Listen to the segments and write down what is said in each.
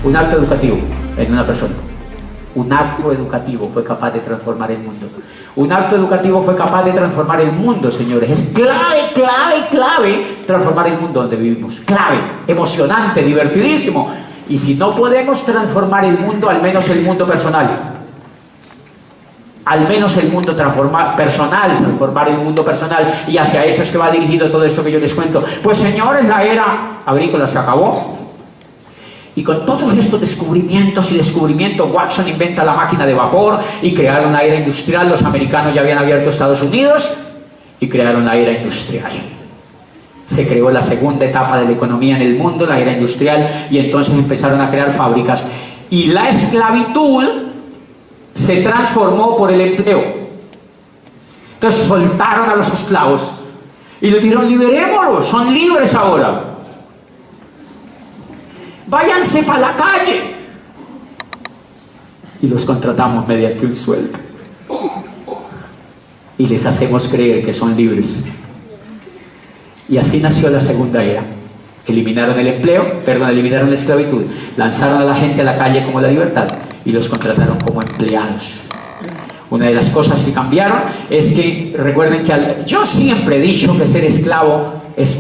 Un acto educativo en una persona. Un acto educativo fue capaz de transformar el mundo. Un acto educativo fue capaz de transformar el mundo, señores. Es clave, clave, clave transformar el mundo donde vivimos. Clave, emocionante, divertidísimo. Y si no podemos transformar el mundo, al menos el mundo personal. Al menos el mundo transformar el mundo personal. Y hacia eso es que va dirigido todo esto que yo les cuento. Pues señores, la era agrícola se acabó. Y con todos estos descubrimientos, Watson inventa la máquina de vapor y crearon la era industrial. Los americanos ya habían abierto Estados Unidos y crearon la era industrial. Se creó la segunda etapa de la economía en el mundo, la era industrial, y entonces empezaron a crear fábricas. Y la esclavitud se transformó por el empleo. Entonces soltaron a los esclavos y les dijeron: liberémoslos, son libres ahora. Váyanse para la calle. Y los contratamos mediante un sueldo. Y les hacemos creer que son libres. Y así nació la segunda era. Eliminaron el empleo, eliminaron la esclavitud. Lanzaron a la gente a la calle como la libertad. Y los contrataron como empleados. Una de las cosas que cambiaron es que, recuerden que yo siempre he dicho que ser esclavo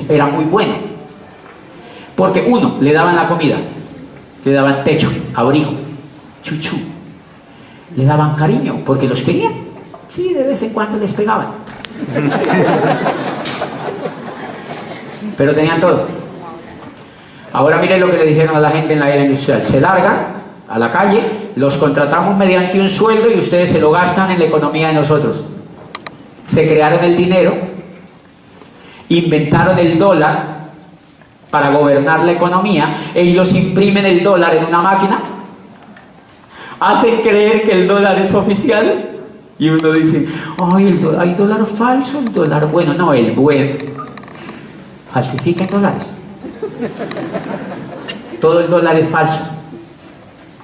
era muy bueno. Porque uno, le daban la comida, le daban techo, abrigo, chuchú, le daban cariño, porque los querían. Sí, de vez en cuando les pegaban. Pero tenían todo. Ahora miren lo que le dijeron a la gente en la era industrial: se largan a la calle, los contratamos mediante un sueldo y ustedes se lo gastan en la economía de nosotros. Se crearon el dinero, inventaron el dólar para gobernar la economía. Ellos imprimen el dólar en una máquina, hacen creer que el dólar es oficial, y uno dice: ay, hay dólar falso, el dólar bueno. No, el bueno. Falsifican dólares. Todo el dólar es falso.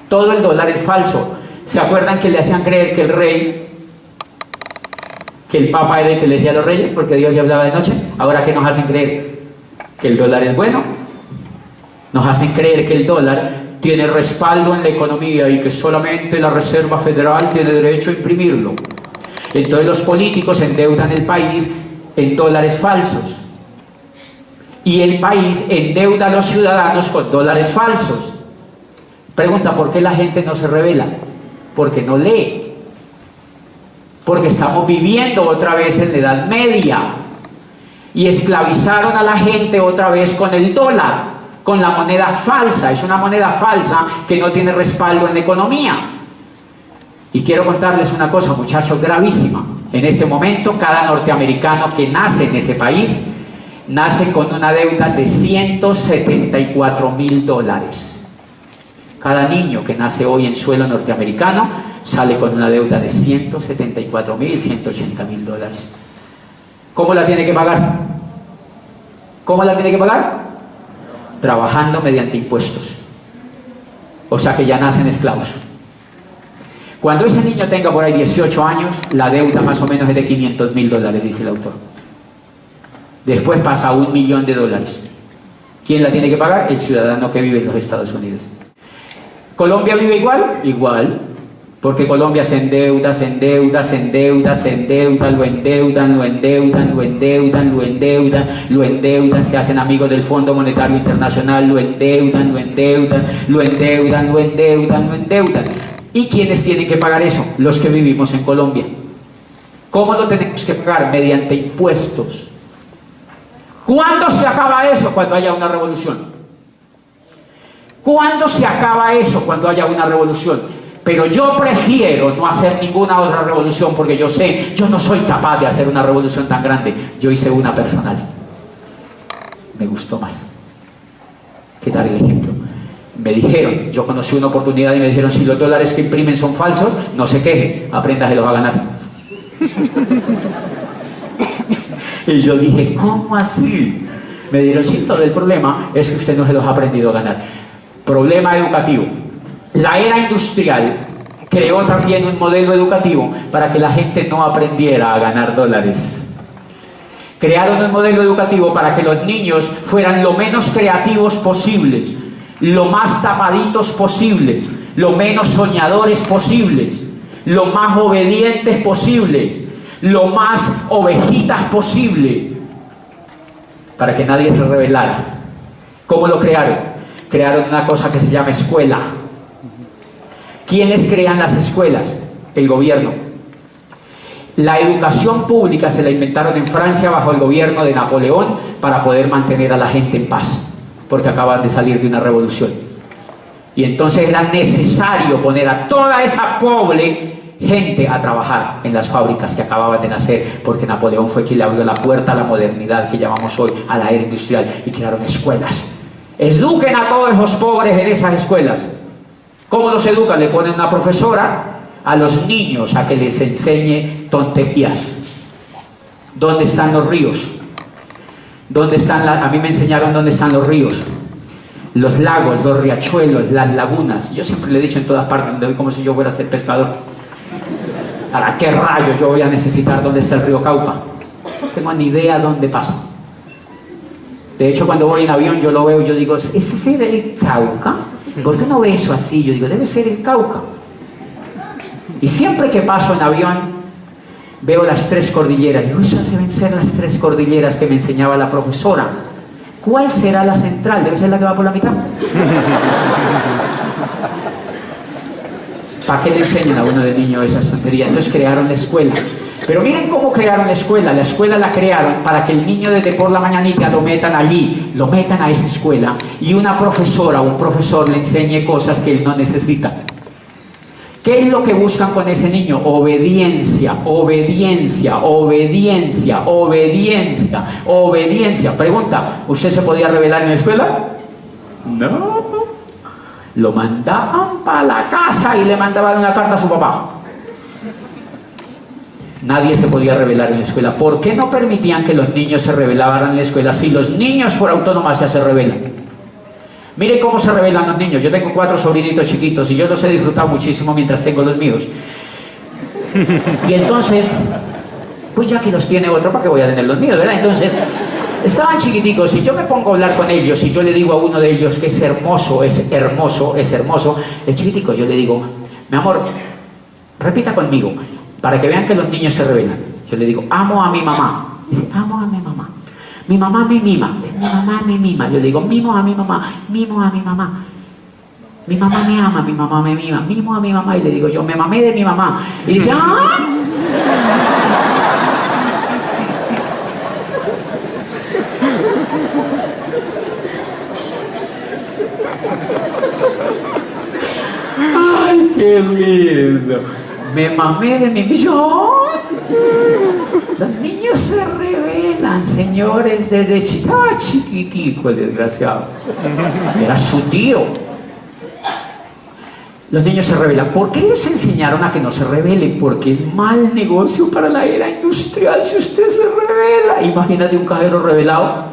Todo el dólar es falso. ¿Se acuerdan que le hacían creer que el rey, que el papa era el que le decía a los reyes, porque Dios ya hablaba de noche? Ahora, ¿qué nos hacen creer? Que el dólar es bueno. Nos hacen creer que el dólar tiene respaldo en la economía y que solamente la Reserva Federal tiene derecho a imprimirlo. Entonces los políticos endeudan el país en dólares falsos, y el país endeuda a los ciudadanos con dólares falsos. Pregunta: ¿por qué la gente no se rebela? Porque no lee. Porque estamos viviendo otra vez en la Edad Media. Y esclavizaron a la gente otra vez con el dólar, con la moneda falsa. Es una moneda falsa que no tiene respaldo en la economía. Y quiero contarles una cosa, muchachos, gravísima. En este momento, cada norteamericano que nace en ese país nace con una deuda de $174.000. Cada niño que nace hoy en suelo norteamericano sale con una deuda de $174.000, $180.000. ¿Cómo la tiene que pagar? ¿Cómo la tiene que pagar? Trabajando mediante impuestos. O sea que ya nacen esclavos. Cuando ese niño tenga por ahí 18 años, la deuda más o menos es de $500.000, dice el autor. Después pasa a $1.000.000. ¿Quién la tiene que pagar? El ciudadano que vive en los Estados Unidos. ¿Colombia vive igual? Igual. Porque Colombia se endeuda, lo endeudan, se hacen amigos del Fondo Monetario Internacional, lo endeudan. ¿Y quiénes tienen que pagar eso? Los que vivimos en Colombia. ¿Cómo lo tenemos que pagar? Mediante impuestos. ¿Cuándo se acaba eso? Cuando haya una revolución. ¿Cuándo se acaba eso? Cuando haya una revolución. Pero yo prefiero no hacer ninguna otra revolución, porque yo sé, yo no soy capaz de hacer una revolución tan grande. Yo hice una personal. Me gustó más. ¿Qué tal el ejemplo? Me dijeron, yo conocí una oportunidad y me dijeron: si los dólares que imprimen son falsos, no se queje, apréndaselos a ganar. Y yo dije: ¿cómo así? Me dijeron: sí, todo el problema es que usted no se los ha aprendido a ganar. Problema educativo. La era industrial creó también un modelo educativo para que la gente no aprendiera a ganar dólares. Crearon un modelo educativo para que los niños fueran lo menos creativos posibles. lo más tapaditos posibles, lo menos soñadores posibles, lo más obedientes posibles, lo más ovejitas posible, para que nadie se rebelara. ¿Cómo lo crearon? Crearon una cosa que se llama escuela. ¿Quiénes crean las escuelas? El gobierno. La educación pública se la inventaron en Francia bajo el gobierno de Napoleón para poder mantener a la gente en paz, porque acaban de salir de una revolución. Y entonces era necesario poner a toda esa pobre gente a trabajar en las fábricas que acababan de nacer, porque Napoleón fue quien le abrió la puerta a la modernidad que llamamos hoy, a la era industrial, y crearon escuelas. Eduquen a todos esos pobres en esas escuelas. ¿Cómo los educan? Le ponen una profesora a los niños a que les enseñe tonterías. ¿Dónde están los ríos? ¿Dónde están a mí me enseñaron dónde están los ríos, los lagos, los riachuelos, las lagunas. Yo siempre le he dicho en todas partes donde voy, como si yo fuera a ser pescador. ¿Para qué rayos yo voy a necesitar dónde está el río Cauca? No tengo ni idea dónde pasa. De hecho, cuando voy en avión yo lo veo y yo digo, ¿ese será el Cauca? ¿Por qué no ve eso así? Yo digo, debe ser el Cauca. Y siempre que paso en avión veo las 3 cordilleras. Digo, esas deben ser las 3 cordilleras que me enseñaba la profesora. ¿Cuál será la central? Debe ser la que va por la mitad. ¿Para qué le enseñan a uno de niño esa tontería? Entonces crearon la escuela. Pero miren cómo crearon la escuela. La escuela la crearon para que el niño desde por la mañanita lo metan allí, lo metan a esa escuela, y una profesora o un profesor le enseñe cosas que él no necesita. ¿Qué es lo que buscan con ese niño? Obediencia, obediencia, obediencia, obediencia, obediencia. Pregunta, ¿usted se podía rebelar en la escuela? No. Lo mandaban para la casa y le mandaban una carta a su papá. Nadie se podía rebelar en la escuela. ¿Por qué no permitían que los niños se rebelaran en la escuela? Si los niños por autonomía se rebelan. Miren cómo se rebelan los niños. Yo tengo 4 sobrinitos chiquitos y yo los he disfrutado muchísimo mientras tengo los míos. Y entonces, pues ya que los tiene otro, ¿para qué voy a tener los míos, verdad? Entonces, estaban chiquiticos y yo me pongo a hablar con ellos y yo le digo a uno de ellos que es hermoso, es hermoso, es hermoso, es chiquitico. Yo le digo, mi amor, repita conmigo, para que vean que los niños se rebelan. Yo le digo, amo a mi mamá. Dice, amo a mi mamá. Mi mamá me mima. Dice, mi mamá me mima. Yo le digo, mimo a mi mamá, mimo a mi mamá. Mi mamá me ama, mi mamá me mima, mimo a mi mamá. Y le digo yo, me mamé de mi mamá. Y dice, ¡ah! ¡Ay, qué lindo! Me mamé de mi yo. Los niños se rebelan, señores, desde chiquitico, el desgraciado. Era su tío. Los niños se rebelan. ¿Por qué les enseñaron a que no se rebelen? Porque es mal negocio para la era industrial si usted se revela. Imagínate un cajero rebelado.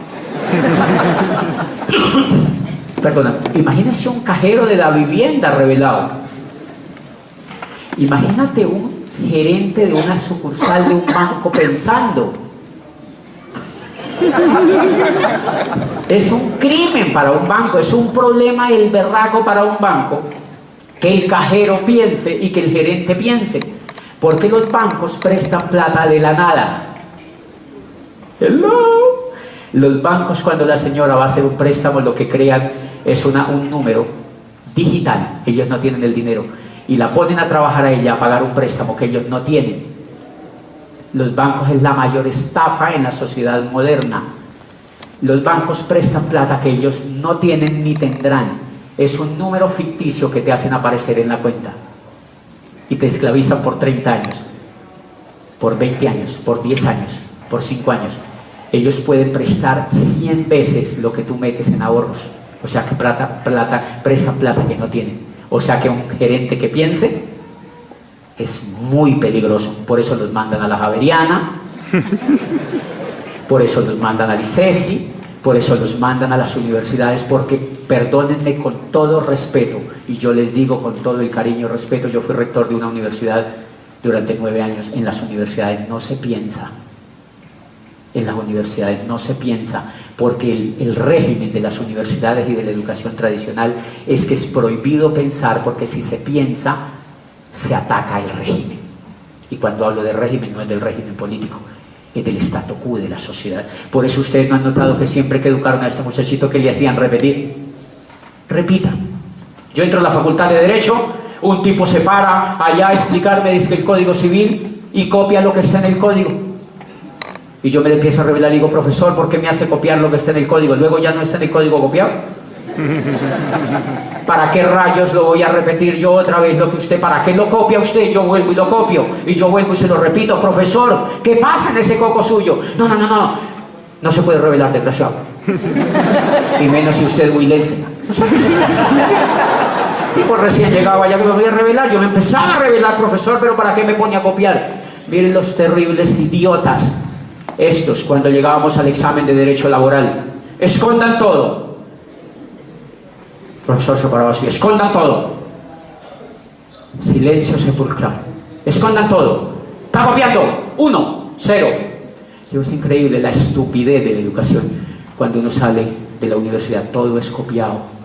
Perdona, imagínese un cajero de la vivienda rebelado. Imagínate un gerente de una sucursal de un banco pensando. Es un crimen para un banco, es un problema el berraco para un banco que el cajero piense y que el gerente piense, porque los bancos prestan plata de la nada. Hello. Los bancos, cuando la señora va a hacer un préstamo, lo que crean es un número digital. Ellos no tienen el dinero y la ponen a trabajar a ella a pagar un préstamo que ellos no tienen. Los bancos es la mayor estafa en la sociedad moderna. Los bancos prestan plata que ellos no tienen ni tendrán. Es un número ficticio que te hacen aparecer en la cuenta y te esclavizan por 30 años, por 20 años, por 10 años, por 5 años. Ellos pueden prestar 100 veces lo que tú metes en ahorros. O sea que prestan plata que no tienen. O sea que un gerente que piense es muy peligroso. Por eso los mandan a la Javeriana, por eso los mandan al ICESI, por eso los mandan a las universidades, porque, perdónenme con todo respeto, y yo les digo con todo el cariño y respeto, yo fui rector de una universidad durante 9 años. En las universidades no se piensa. en las universidades no se piensa, porque el régimen de las universidades y de la educación tradicional es que es prohibido pensar, porque si se piensa, se ataca el régimen. Y cuando hablo de régimen, no es del régimen político, es del statu quo de la sociedad. Por eso ustedes no han notado que siempre que educaron a este muchachito, que le hacían repetir. Repita. Yo entro a la facultad de Derecho, un tipo se para allá a explicarme, dice que el Código Civil, y copia lo que está en el código. Y yo me empiezo a revelar y digo, profesor, ¿por qué me hace copiar lo que está en el código? Luego ya no está en el código copiado. ¿Para qué rayos lo voy a repetir yo otra vez lo que usted? ¿Para qué lo copia usted? Yo vuelvo y lo copio. Y yo vuelvo y se lo repito. Profesor, ¿qué pasa en ese coco suyo? No. No se puede revelar, desgraciado. Y menos si usted es huilense. Tipo recién llegaba, ya me voy a revelar. Yo me empezaba a revelar, profesor, pero ¿para qué me pone a copiar? Miren los terribles idiotas estos cuando llegábamos al examen de Derecho Laboral. Escondan todo. Profesor se paraba así, escondan todo. Silencio sepulcral. Escondan todo. Está copiando. 1, 0. Es increíble la estupidez de la educación. Cuando uno sale de la universidad, todo es copiado.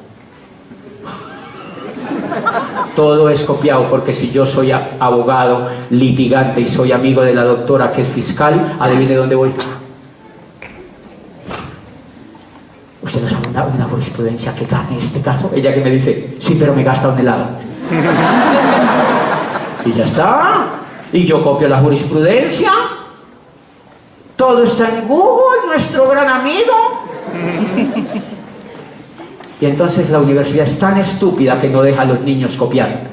Todo es copiado, porque si yo soy abogado, litigante y soy amigo de la doctora que es fiscal, adivine dónde voy. Usted no sabe una jurisprudencia que gane este caso. Ella que me dice, sí, pero me gasta un helado. Y ya está. Y yo copio la jurisprudencia. Todo está en Google, nuestro gran amigo. Y entonces la universidad es tan estúpida que no deja a los niños copiar.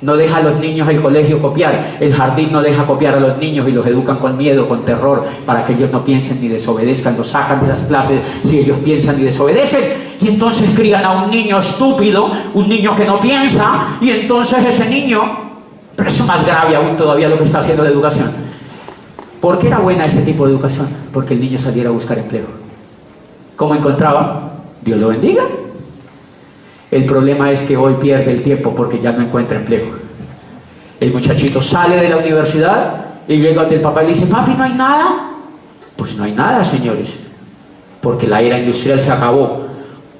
No deja a los niños el colegio copiar. El jardín no deja copiar a los niños y los educan con miedo, con terror, para que ellos no piensen ni desobedezcan. Los sacan de las clases si ellos piensan y desobedecen. Y entonces crían a un niño estúpido, un niño que no piensa, y entonces ese niño, pero eso es más grave aún todavía lo que está haciendo la educación. ¿Por qué era buena ese tipo de educación? Porque el niño saliera a buscar empleo. ¿Cómo encontraba? Dios lo bendiga. El problema es que hoy pierde el tiempo porque ya no encuentra empleo. El muchachito sale de la universidad y llega del papá y le dice, papi, ¿no hay nada? Pues no hay nada, señores, porque la era industrial se acabó.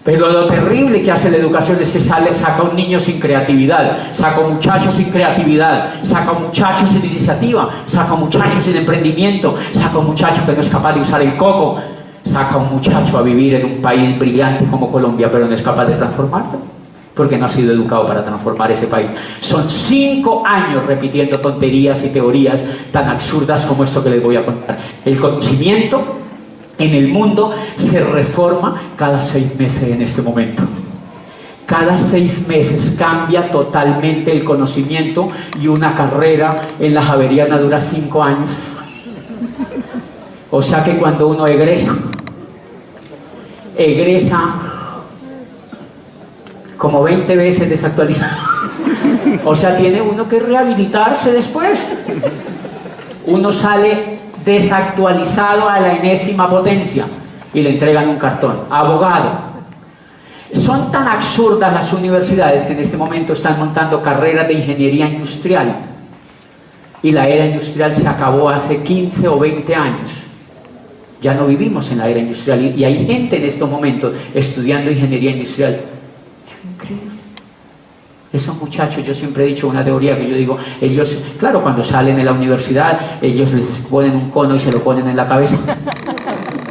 Pero lo terrible que hace la educación es que saca un niño sin creatividad, saca un muchacho sin creatividad, saca un muchacho sin iniciativa, saca un muchacho sin emprendimiento, saca un muchacho que no es capaz de usar el coco, saca un muchacho a vivir en un país brillante como Colombia, pero no es capaz de transformarlo, porque no ha sido educado para transformar ese país. Son 5 años repitiendo tonterías y teorías tan absurdas como esto que les voy a contar. El conocimiento en el mundo se reforma cada 6 meses en este momento. Cada 6 meses cambia totalmente el conocimiento, y una carrera en la Javeriana dura 5 años. O sea que cuando uno egresa como 20 veces desactualizado. O sea, tiene uno que rehabilitarse después. Uno sale desactualizado a la enésima potencia y le entregan un cartón. Abogado. Son tan absurdas las universidades que en este momento están montando carreras de ingeniería industrial. Y la era industrial se acabó hace 15 o 20 años. Ya no vivimos en la era industrial, y hay gente en estos momentos estudiando ingeniería industrial. Increíble. Esos muchachos, yo siempre he dicho una teoría que yo digo, ellos, claro, cuando salen de la universidad, ellos les ponen un cono y se lo ponen en la cabeza.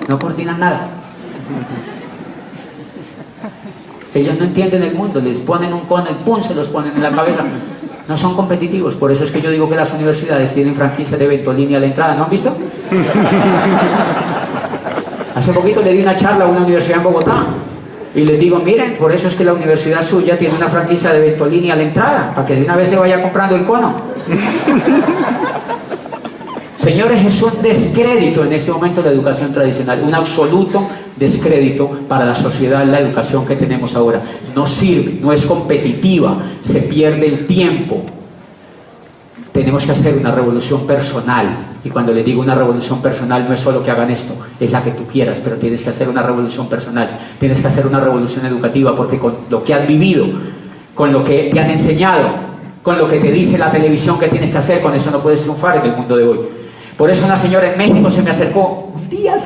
No coordinan nada. Ellos no entienden el mundo, les ponen un cono y ¡pum!, se los ponen en la cabeza. No son competitivos. Por eso es que yo digo que las universidades tienen franquicia de Ventolini a la entrada. ¿No han visto? Hace poquito le di una charla a una universidad en Bogotá y les digo, miren, por eso es que la universidad suya tiene una franquicia de Ventolini a la entrada, para que de una vez se vaya comprando el cono. Señores, es un descrédito en este momento la educación tradicional, un absoluto descrédito para la sociedad, la educación que tenemos ahora. No sirve, no es competitiva, se pierde el tiempo. Tenemos que hacer una revolución personal, y cuando les digo una revolución personal no es solo que hagan esto, es la que tú quieras, pero tienes que hacer una revolución personal, tienes que hacer una revolución educativa, porque con lo que has vivido, con lo que te han enseñado, con lo que te dice la televisión que tienes que hacer, con eso no puedes triunfar en el mundo de hoy. Por eso una señora en México se me acercó un día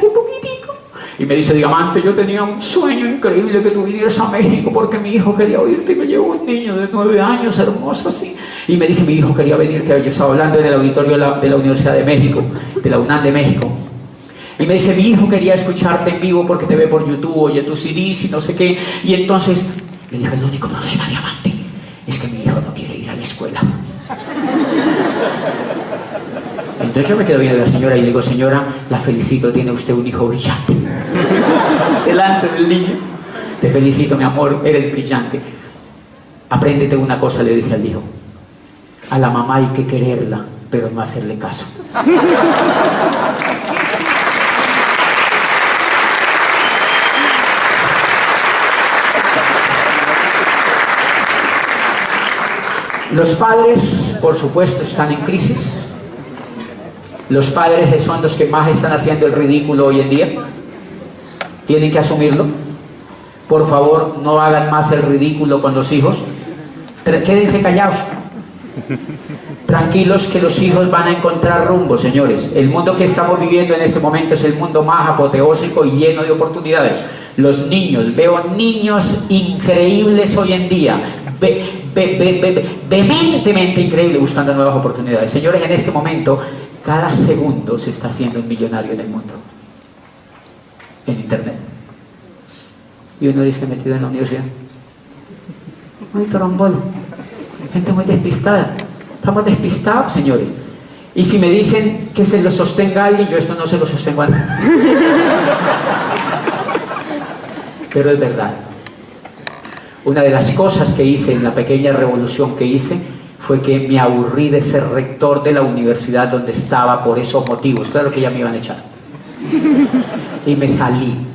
Y me dice, Diamante, yo tenía un sueño increíble que tú vinieras a México porque mi hijo quería oírte y me llevó un niño de 9 años, hermoso así. Y me dice, mi hijo quería venirte. Yo estaba hablando en el auditorio de la Universidad de México, de la UNAM de México. Y me dice, mi hijo quería escucharte en vivo porque te ve por YouTube, oye tus CDs y no sé qué. Y entonces me dijo, el único problema, Diamante, es que mi hijo no quiere ir a la escuela. Entonces yo me quedo viendo a la señora y le digo, señora, la felicito, tiene usted un hijo brillante. Delante del niño. Te felicito, mi amor, eres brillante. Apréndete una cosa, le dije al hijo. A la mamá hay que quererla, pero no hacerle caso. Los padres, por supuesto, están en crisis. Los padres son los que más están haciendo el ridículo hoy en día. Tienen que asumirlo. Por favor, no hagan más el ridículo con los hijos. Quédense callados. Tranquilos que los hijos van a encontrar rumbo, señores. El mundo que estamos viviendo en este momento es el mundo más apoteósico y lleno de oportunidades. Los niños, veo niños increíbles hoy en día. Vehementemente increíble buscando nuevas oportunidades. Señores, en este momento cada segundo se está haciendo un millonario en el mundo en internet. Y uno dice que metido en la universidad, muy trombolo, gente muy despistada. Estamos despistados, señores. Y si me dicen que se lo sostenga a alguien, yo esto no se lo sostengo a nadie. Pero es verdad. Una de las cosas que hice en la pequeña revolución que hice fue que me aburrí de ser rector de la universidad donde estaba por esos motivos. Claro que ya me iban a echar. Y me salí.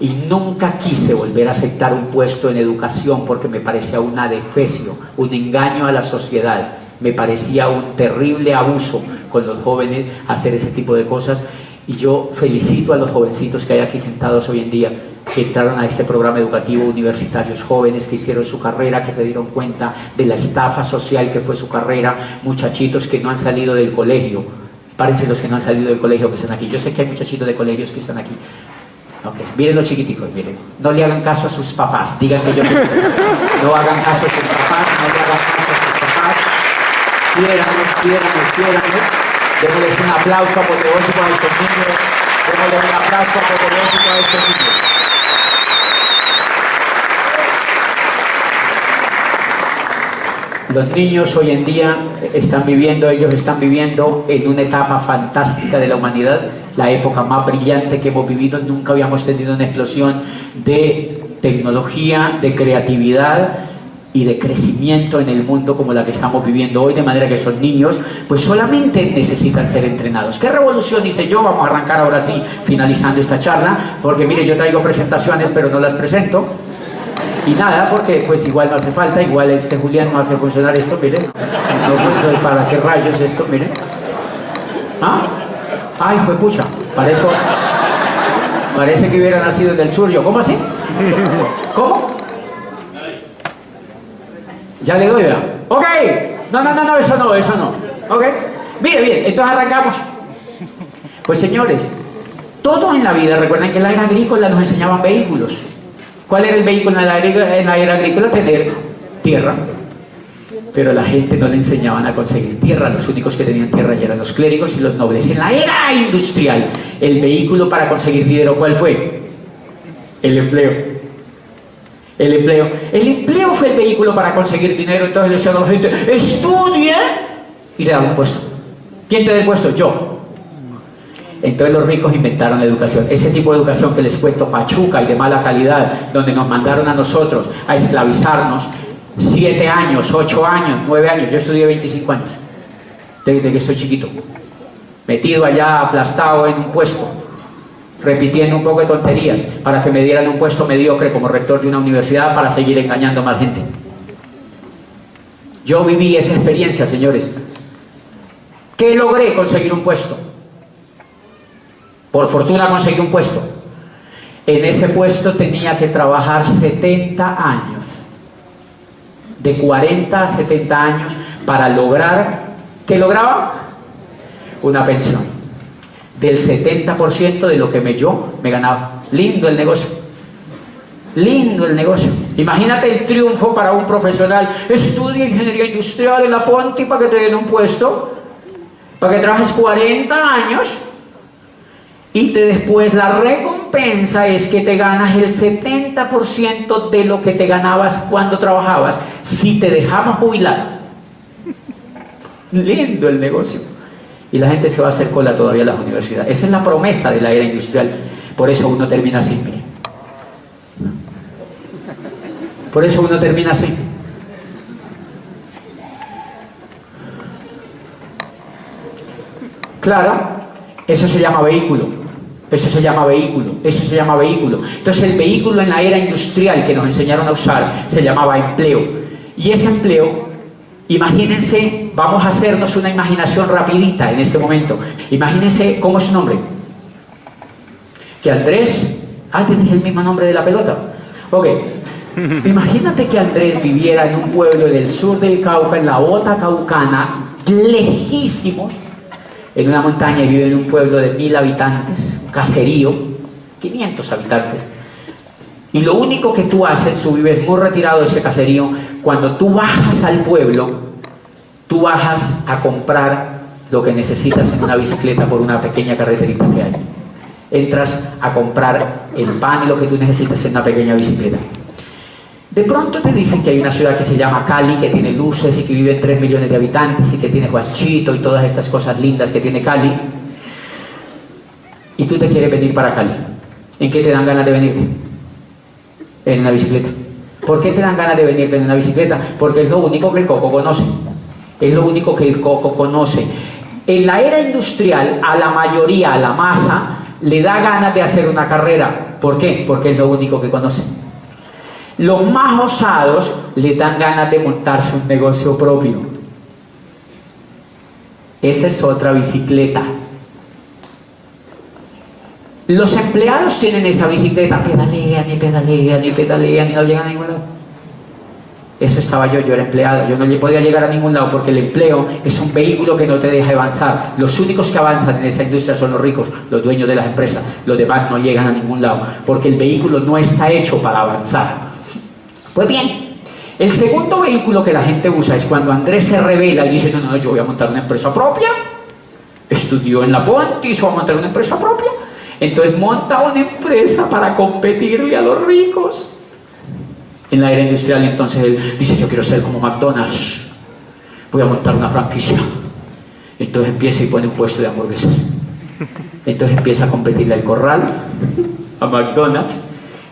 Y nunca quise volver a aceptar un puesto en educación porque me parecía un adefesio, un engaño a la sociedad. Me parecía un terrible abuso con los jóvenes hacer ese tipo de cosas. Y yo felicito a los jovencitos que hay aquí sentados hoy en día, que entraron a este programa educativo, universitarios jóvenes que hicieron su carrera, que se dieron cuenta de la estafa social que fue su carrera, muchachitos que no han salido del colegio. Párense los que no han salido del colegio que están aquí. Yo sé que hay muchachitos de colegios que están aquí. Okay. Miren los chiquiticos, miren. No le hagan caso a sus papás, digan que yo soy. No hagan caso a sus papás, no le hagan caso a sus papás. Quiéranlos. Démosles un aplauso apoteósico a estos niños. Démosles un aplauso apoteósico a estos niños. Los niños hoy en día ellos están viviendo en una etapa fantástica de la humanidad, la época más brillante que hemos vivido. Nunca habíamos tenido una explosión de tecnología, de creatividad y de crecimiento en el mundo como la que estamos viviendo hoy, de manera que esos niños pues solamente necesitan ser entrenados. ¿Qué revolución hice yo? Vamos a arrancar ahora sí, finalizando esta charla, porque mire, yo traigo presentaciones pero no las presento. Y nada, porque pues igual no hace falta, igual Julián no hace funcionar esto, miren. No, entonces, ¿para qué rayos esto? Miren. ¿Ah? Ay, fue pucha. Parece que hubiera nacido en el sur yo. ¿Cómo así? ¿Cómo? Ya le doy, ¿verdad? Ok. No, eso no. Ok. Mire, bien, entonces arrancamos. Pues señores, todo en la vida, recuerden que en la era agrícola nos enseñaban vehículos. ¿Cuál era el vehículo en la era agrícola? Tener tierra. Pero a la gente no le enseñaban a conseguir tierra. Los únicos que tenían tierra ya eran los clérigos y los nobles. En la era industrial, el vehículo para conseguir dinero, ¿cuál fue? El empleo. El empleo fue el vehículo para conseguir dinero. Entonces le decían a la gente, estudia, y le daban un puesto. ¿Quién te da el puesto? Yo. Entonces los ricos inventaron la educación, ese tipo de educación que les cuento, pachuca y de mala calidad, donde nos mandaron a nosotros a esclavizarnos 7 años, 8 años, 9 años. Yo estudié 25 años, desde que soy chiquito, metido allá, aplastado en un puesto, repitiendo un poco de tonterías para que me dieran un puesto mediocre como rector de una universidad para seguir engañando a más gente. Yo viví esa experiencia, señores. ¿Qué logré? Conseguir un puesto. Por fortuna conseguí un puesto. En ese puesto tenía que trabajar 70 años. De 40 a 70 años para lograr, ¿qué lograba? Una pensión del 70% de lo que yo me ganaba. Lindo el negocio. Lindo el negocio. Imagínate el triunfo para un profesional. Estudia ingeniería industrial en la Ponti para que te den un puesto, para que trabajes 40 años y después la recompensa es que te ganas el 70% de lo que te ganabas cuando trabajabas si te dejamos jubilar. Lindo el negocio. Y la gente se va a hacer cola todavía a las universidades. Esa es la promesa de la era industrial. Por eso uno termina así. Por eso uno termina así. Claro, eso se llama vehículo. Eso se llama vehículo. Eso se llama vehículo. Entonces el vehículo en la era industrial que nos enseñaron a usar se llamaba empleo. Y ese empleo, imagínense, vamos a hacernos una imaginación rapidita en este momento. Imagínense, ¿cómo es su nombre? Que Andrés, tienes el mismo nombre de la pelota. Ok, imagínate que Andrés viviera en un pueblo del sur del Cauca, en la Bota Caucana, lejísimos, en una montaña, y vive en un pueblo de 1000 habitantes, un caserío, 500 habitantes. Y lo único que tú haces, tú vives muy retirado de ese caserío, cuando tú bajas al pueblo, tú bajas a comprar lo que necesitas en una bicicleta por una pequeña carreterita que hay. Entras a comprar el pan y lo que tú necesitas en una pequeña bicicleta. De pronto te dicen que hay una ciudad que se llama Cali, que tiene luces y que viven 3 millones de habitantes y que tiene Juanchito y todas estas cosas lindas que tiene Cali. Y tú te quieres venir para Cali. ¿En qué te dan ganas de venirte? En una bicicleta. ¿Por qué te dan ganas de venirte en una bicicleta? Porque es lo único que el coco conoce. Es lo único que el coco conoce. En la era industrial, a la mayoría, a la masa, le da ganas de hacer una carrera. ¿Por qué? Porque es lo único que conoce. Los más osados le dan ganas de montarse un negocio propio. Esa es otra bicicleta. Los empleados tienen esa bicicleta, pedalean y pedalean y pedalean y no llegan a ningún lado. Eso estaba yo era empleado, yo no le podía llegar a ningún lado porque el empleo es un vehículo que no te deja avanzar. Los únicos que avanzan en esa industria son los ricos, los dueños de las empresas. Los demás no llegan a ningún lado porque el vehículo no está hecho para avanzar. Pues bien, el segundo vehículo que la gente usa es cuando Andrés se revela y dice, no, yo voy a montar una empresa propia. Estudió en la Ponti, va a montar una empresa propia. Entonces monta una empresa para competirle a los ricos. En la era industrial, entonces él dice, yo quiero ser como McDonald's, voy a montar una franquicia. Entonces empieza y pone un puesto de hamburguesas. Entonces empieza a competirle al Corral, a McDonald's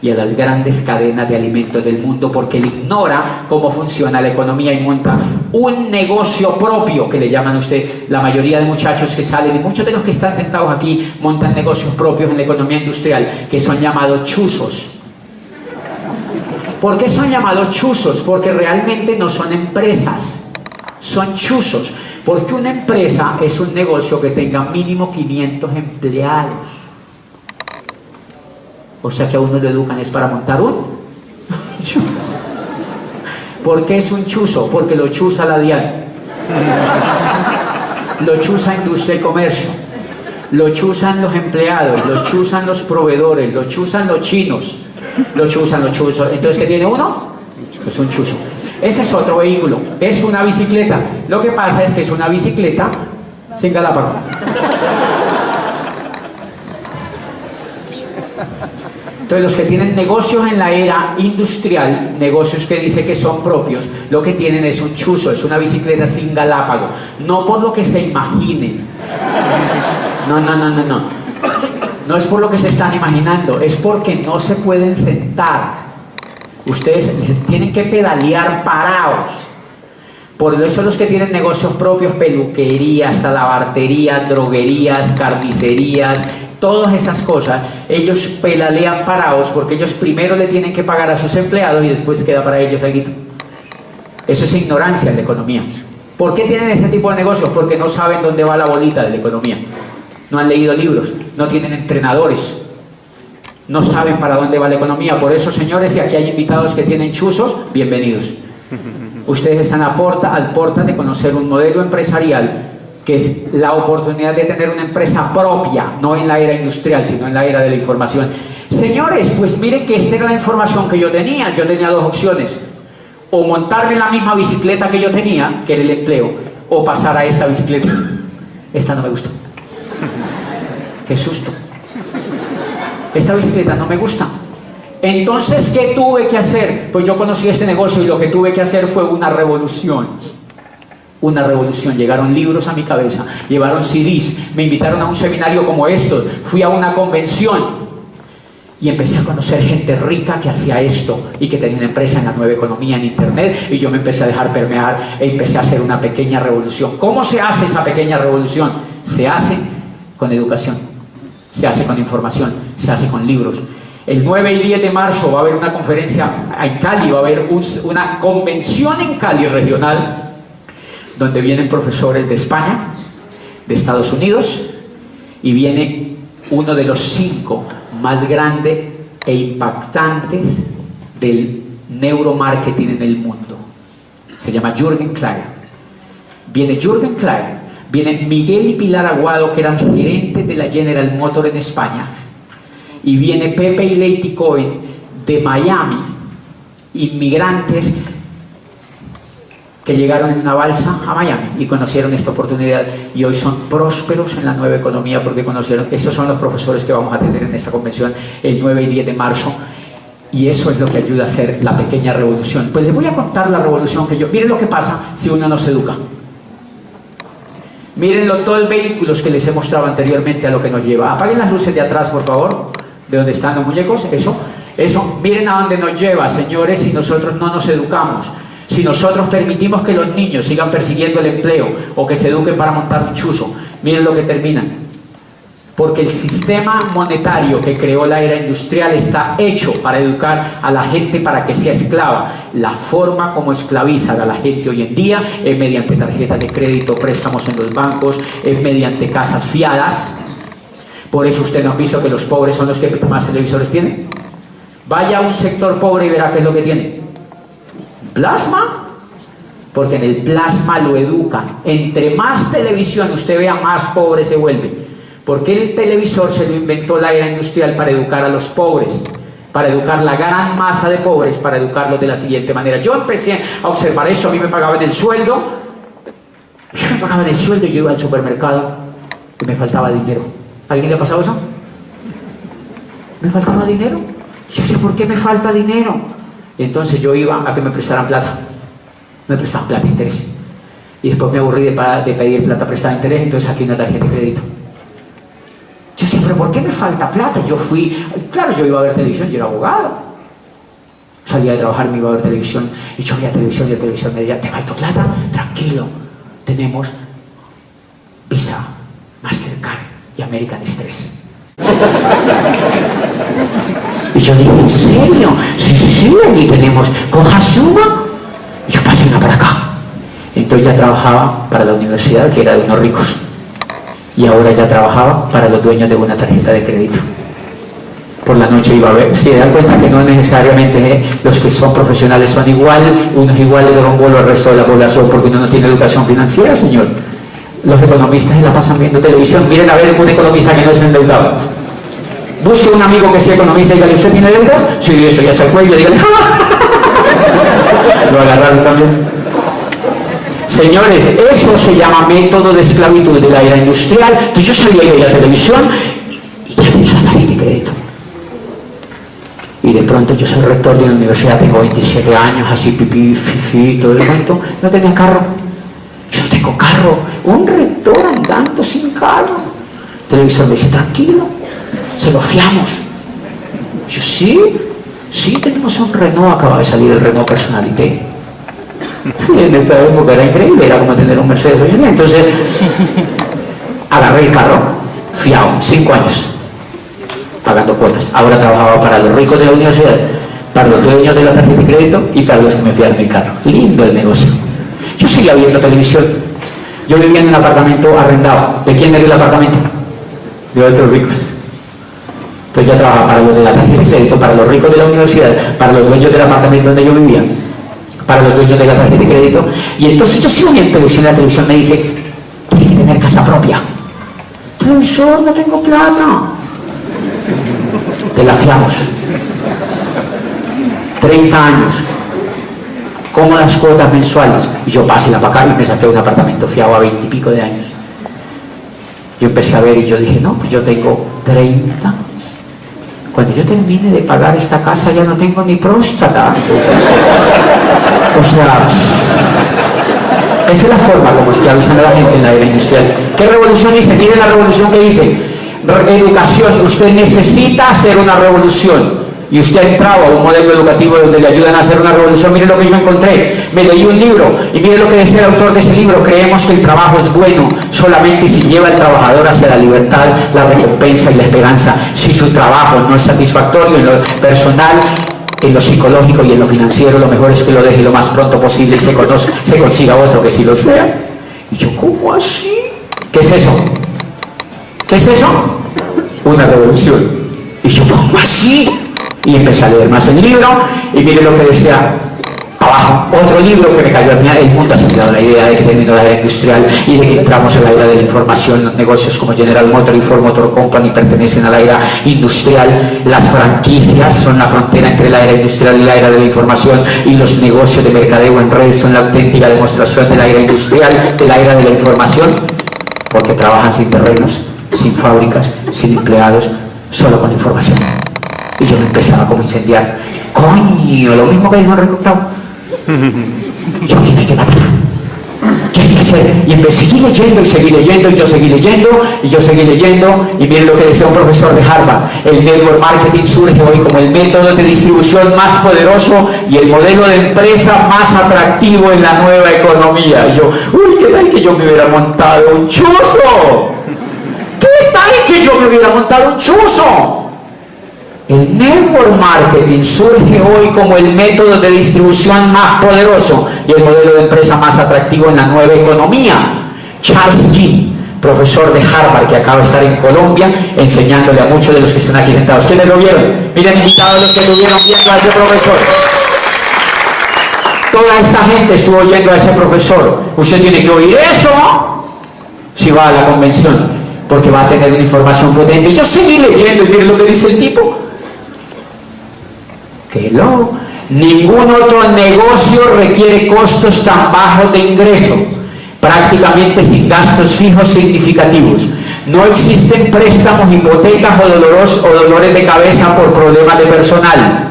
y a las grandes cadenas de alimentos del mundo, porque él ignora cómo funciona la economía y monta un negocio propio, que le llaman a usted. La mayoría de muchachos que salen, y muchos de los que están sentados aquí, montan negocios propios en la economía industrial, que son llamados chuzos. ¿Por qué son llamados chuzos? Porque realmente no son empresas, son chuzos. Porque una empresa es un negocio que tenga mínimo 500 empleados. O sea que a uno lo educan es para montar un chuzo. ¿Por qué es un chuzo? Porque lo chuza la DIAN, lo chuza Industria y Comercio, lo chuzan los empleados, lo chuzan los proveedores, lo chuzan los chinos, lo chuzan. Entonces, ¿qué tiene uno? Es un chuzo. Ese es otro vehículo, es una bicicleta. Lo que pasa es que es una bicicleta sin galápago. Entonces los que tienen negocios en la era industrial, negocios que dice que son propios, lo que tienen es un chuzo, es una bicicleta sin galápago. No por lo que se imaginen. No. No es por lo que se están imaginando, es porque no se pueden sentar. Ustedes tienen que pedalear parados. Por eso los que tienen negocios propios, peluquerías, talabarterías, droguerías, carnicerías, todas esas cosas, ellos pedalean parados porque ellos primero le tienen que pagar a sus empleados y después queda para ellos algo. Eso es ignorancia en la economía. ¿Por qué tienen ese tipo de negocios? Porque no saben dónde va la bolita de la economía. No han leído libros, no tienen entrenadores, no saben para dónde va la economía. Por eso, señores, si aquí hay invitados que tienen chuzos, bienvenidos. Ustedes están a puerta de conocer un modelo empresarial que es la oportunidad de tener una empresa propia, no en la era industrial, sino en la era de la información. Señores, pues miren que esta era la información que yo tenía. Yo tenía dos opciones: o montarme en la misma bicicleta que yo tenía, que era el empleo, o pasar a esta bicicleta. Esta no me gustó. Qué susto. Esta bicicleta no me gusta. Entonces, ¿qué tuve que hacer? Pues yo conocí este negocio y lo que tuve que hacer fue una revolución. Una revolución. Llegaron libros a mi cabeza, llevaron CDs, me invitaron a un seminario como estos, fui a una convención y empecé a conocer gente rica que hacía esto y que tenía una empresa en la nueva economía, en internet, y yo me empecé a dejar permear e empecé a hacer una pequeña revolución. ¿Cómo se hace esa pequeña revolución? Se hace con educación, se hace con información, se hace con libros. El 9 y 10 de marzo va a haber una conferencia en Cali, va a haber una convención en Cali regional, donde vienen profesores de España, de Estados Unidos, y viene uno de los 5 más grandes e impactantes del neuromarketing en el mundo. Se llama Jürgen Klein. Viene Jürgen Klein, viene Miguel y Pilar Aguado, que eran gerentes de la General Motors en España, y viene Pepe y Lady Cohen de Miami, inmigrantes que llegaron en una balsa a Miami y conocieron esta oportunidad y hoy son prósperos en la nueva economía porque conocieron. Esos son los profesores que vamos a tener en esa convención el 9 y 10 de marzo, y eso es lo que ayuda a hacer la pequeña revolución. Pues les voy a contar la revolución que yo... Miren lo que pasa si uno no se educa. Mírenlo, todos los vehículos que les he mostrado anteriormente a lo que nos lleva. Apaguen las luces de atrás, por favor, de donde están los muñecos. Eso, miren a dónde nos lleva, señores, si nosotros no nos educamos. Si nosotros permitimos que los niños sigan persiguiendo el empleo o que se eduquen para montar un chuzo, miren lo que terminan. Porque el sistema monetario que creó la era industrial está hecho para educar a la gente para que sea esclava. La forma como esclavizan a la gente hoy en día es mediante tarjetas de crédito, préstamos en los bancos, es mediante casas fiadas. Por eso usted no ha visto que los pobres son los que más televisores tienen. Vaya a un sector pobre y verá qué es lo que tiene. Plasma, porque en el plasma lo educan. Entre más televisión usted vea, más pobre se vuelve. Porque el televisor se lo inventó la era industrial para educar a los pobres, para educar la gran masa de pobres, para educarlos de la siguiente manera. Yo empecé a observar esto, a mí me pagaban el sueldo, y yo iba al supermercado y me faltaba dinero. ¿A alguien le ha pasado eso? ¿Me faltaba dinero? Yo sé, ¿por qué me falta dinero? Y entonces yo iba a que me prestaran plata. Me prestaban plata de interés. Y después me aburrí de pedir plata prestada de interés, entonces saqué una tarjeta de crédito. Yo decía, ¿pero por qué me falta plata? Claro, yo iba a ver televisión, yo era abogado. Salía de trabajar, me iba a ver televisión, y yo veía televisión, y el televisor me decía, ¿te faltó plata? Tranquilo, tenemos Visa, Mastercard y American Express. Y yo dije, ¿en serio? Sí, aquí tenemos, coja suma. Y yo, pásenla para acá. Entonces ya trabajaba para la universidad, que era de unos ricos. Y ahora ya trabajaba para los dueños de una tarjeta de crédito. Por la noche iba a ver, si dan cuenta que no necesariamente los que son profesionales son unos iguales de rombolo al resto de la población, porque uno no tiene educación financiera, señor. Los economistas se la pasan viendo televisión. Miren a ver un economista que no es endeudado. Busque un amigo que sea economista y dígale, ¿usted tiene deudas? Sí, esto ya está el cuello, dígale, lo agarraron también. Señores, eso se llama método de esclavitud de la era industrial. Entonces yo salía y veía la televisión y ya tenía la tarjeta de crédito. Y de pronto yo soy rector de una universidad, tengo 27 años, así pipí, fifi, todo el cuento. No tenía carro. Yo no tengo carro. Un rector andando sin carro. El televisor me dice, tranquilo, se lo fiamos. Yo, sí, tenemos un Renault, acaba de salir el Renault Personalité. En esa época era increíble, era como tener un Mercedes hoy en día. Entonces agarré el carro, fiado, 5 años pagando cuotas. Ahora trabajaba para los ricos de la universidad, para los dueños de la tarjeta de crédito y para los que me fiaron el carro. Lindo el negocio. Yo seguía viendo televisión. Yo vivía en un apartamento arrendado. ¿De quién era el apartamento? De otros ricos. Entonces ya trabajaba para los de la tarjeta de crédito, para los ricos de la universidad, para los dueños del apartamento donde yo vivía, para los dueños de la tarjeta de crédito. Y entonces yo sigo viendo televisión, la televisión me dice, tienes que tener casa propia. Televisor, no tengo plata. te la fiamos. 30 años, cómodas cuotas mensuales, y yo pásela para acá y me saqué un apartamento fiado a 20 y pico de años. Yo empecé a ver y yo dije, no, pues yo tengo 30. Cuando yo termine de pagar esta casa ya no tengo ni próstata. O sea, esa es la forma como esclavizan a la gente en la era industrial. ¿Qué revolución dice? Miren la revolución que dice. Educación, usted necesita hacer una revolución. Y usted ha entrado a un modelo educativo donde le ayudan a hacer una revolución. Mire lo que yo encontré, me leí un libro y mire lo que decía el autor de ese libro: creemos que el trabajo es bueno solamente si lleva al trabajador hacia la libertad, la recompensa y la esperanza. Si su trabajo no es satisfactorio en lo personal, en lo psicológico y en lo financiero, lo mejor es que lo deje lo más pronto posible y se consiga otro que sí lo sea. Y yo, ¿cómo así? ¿Qué es eso? ¿Qué es eso? Una revolución. Y yo, ¿cómo así? Y empecé a leer más el libro, y mire lo que decía abajo, otro libro que me cayó al final. El mundo ha cambiado la idea de que terminó la era industrial y de que entramos en la era de la información. Los negocios como General Motors y Ford Motor Company pertenecen a la era industrial. Las franquicias son la frontera entre la era industrial y la era de la información, y los negocios de mercadeo en redes son la auténtica demostración de la era industrial, de la era de la información, porque trabajan sin terrenos, sin fábricas, sin empleados, solo con información. Y yo me empezaba como a incendiar. Coño, lo mismo que dijo Enrique VIII. Yo, ¿quién hay que matar? ¿Qué hay que hacer? Y empecé a seguir leyendo y seguí leyendo, y yo seguí leyendo, y yo seguí leyendo. Y miren lo que decía un profesor de Harvard: el network marketing surge hoy como el método de distribución más poderoso y el modelo de empresa más atractivo en la nueva economía. Y yo, uy, ¿qué tal que yo me hubiera montado un chuzo? ¿Qué tal que yo me hubiera montado un chuzo? El network marketing surge hoy como el método de distribución más poderoso y el modelo de empresa más atractivo en la nueva economía. Charles King, profesor de Harvard, que acaba de estar en Colombia enseñándole a muchos de los que están aquí sentados. ¿Quiénes lo vieron? Miren, invitados los que lo vieron viendo a ese profesor. Toda esta gente estuvo oyendo a ese profesor. Usted tiene que oír eso si va a la convención, porque va a tener una información potente. Y yo seguí leyendo y miren lo que dice el tipo. Que ningún otro negocio requiere costos tan bajos de ingreso, prácticamente sin gastos fijos significativos. No existen préstamos, hipotecas o dolores de cabeza por problemas de personal.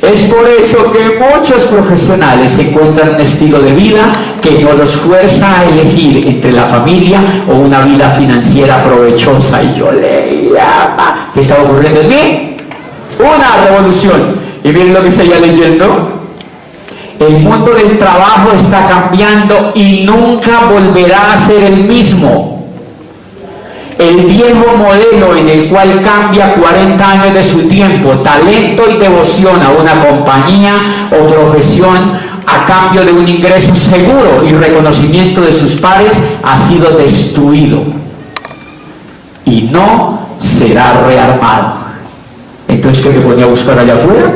Es por eso que muchos profesionales encuentran un estilo de vida que no los fuerza a elegir entre la familia o una vida financiera provechosa. Y yo leía, ¿qué estaba ocurriendo en mí? Una revolución. Y miren lo que seguía leyendo: el mundo del trabajo está cambiando y nunca volverá a ser el mismo. El viejo modelo en el cual cambia 40 años de su tiempo, talento y devoción a una compañía o profesión a cambio de un ingreso seguro y reconocimiento de sus pares, ha sido destruido y no será rearmado. Entonces, ¿qué te ponía a buscar allá afuera?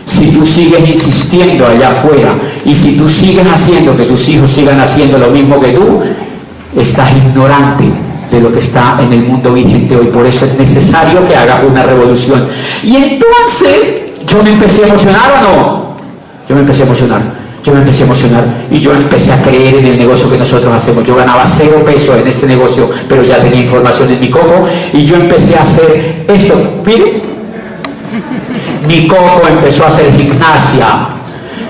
Si tú sigues insistiendo allá afuera y si tú sigues haciendo que tus hijos sigan haciendo lo mismo que tú, estás ignorante de lo que está en el mundo vigente hoy. Por eso es necesario que hagas una revolución. Y entonces, ¿yo me empecé a emocionar o no? Yo me empecé a emocionar y yo empecé a creer en el negocio que nosotros hacemos. Yo ganaba 0 pesos en este negocio, pero ya tenía información en mi coco, y yo empecé a hacer esto. Miren, mi coco empezó a hacer gimnasia.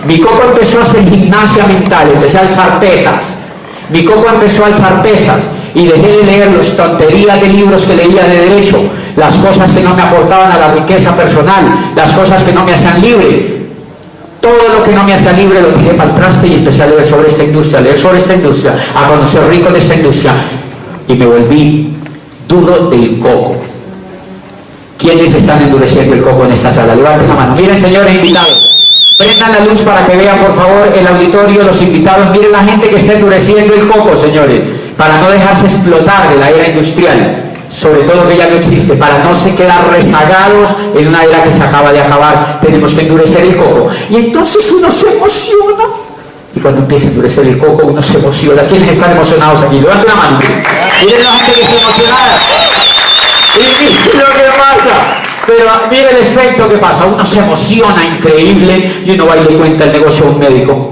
Mi coco empezó a hacer gimnasia mental. Empecé a alzar pesas. Mi coco empezó a alzar pesas. Y dejé de leer las tonterías de libros que leía de derecho, las cosas que no me aportaban a la riqueza personal, las cosas que no me hacían libre. Todo lo que no me hacía libre lo tiré para el traste y empecé a leer sobre esta industria, a conocer ricos de esta industria. Y me volví duro del coco. ¿Quiénes están endureciendo el coco en esta sala? Levanten la mano. Miren, señores invitados, prendan la luz para que vean, por favor, el auditorio, los invitados. Miren la gente que está endureciendo el coco, señores, para no dejarse explotar de la era industrial, sobre todo que ya no existe, para no se quedar rezagados en una era que se acaba de acabar. Tenemos que endurecer el coco. Y entonces uno se emociona. Y cuando empieza a endurecer el coco, uno se emociona. ¿Quiénes están emocionados aquí? Levanten la mano. Miren la gente que está emocionada. Y miren lo que pasa. Pero mire el efecto que pasa, uno se emociona increíble y uno va y le cuenta el negocio a un médico.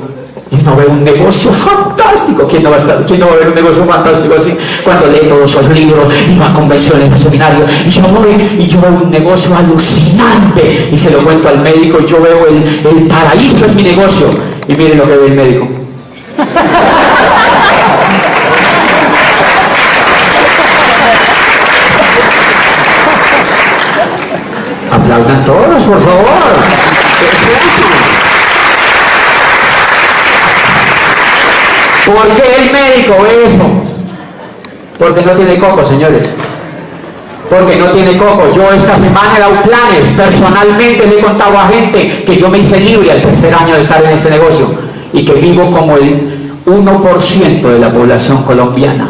Y uno ve un negocio fantástico. ¿Quién no va a ver un negocio fantástico así? Cuando lee todos esos libros y va a convenciones, a seminarios. Y yo veo un negocio alucinante. Y se lo cuento al médico y yo veo el paraíso en mi negocio. Y mire lo que ve el médico. Aplaudan todos, por favor. ¿Por qué el médico ve eso? Porque no tiene coco, señores. Porque no tiene coco. Yo esta semana he dado planes. Personalmente le he contado a gente que yo me hice libre al tercer año de estar en este negocio y que vivo como el 1% de la población colombiana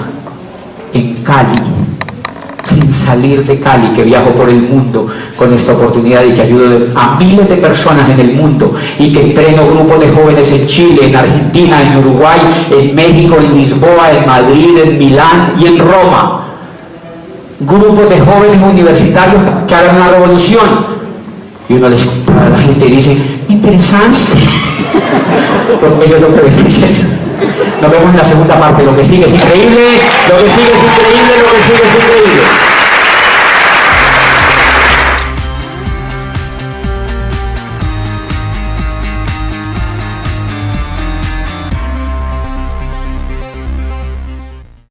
en Cali, sin salir de Cali, que viajo por el mundo con esta oportunidad y que ayudo a miles de personas en el mundo y que entreno grupos de jóvenes en Chile, en Argentina, en Uruguay, en México, en Lisboa, en Madrid, en Milán y en Roma. Grupos de jóvenes universitarios que hagan una revolución. Y uno les compara a la gente y dice, interesante. Porque ellos lo que ven es eso. Nos vemos en la segunda parte. Lo que sigue es increíble, lo que sigue es increíble, lo que sigue es increíble.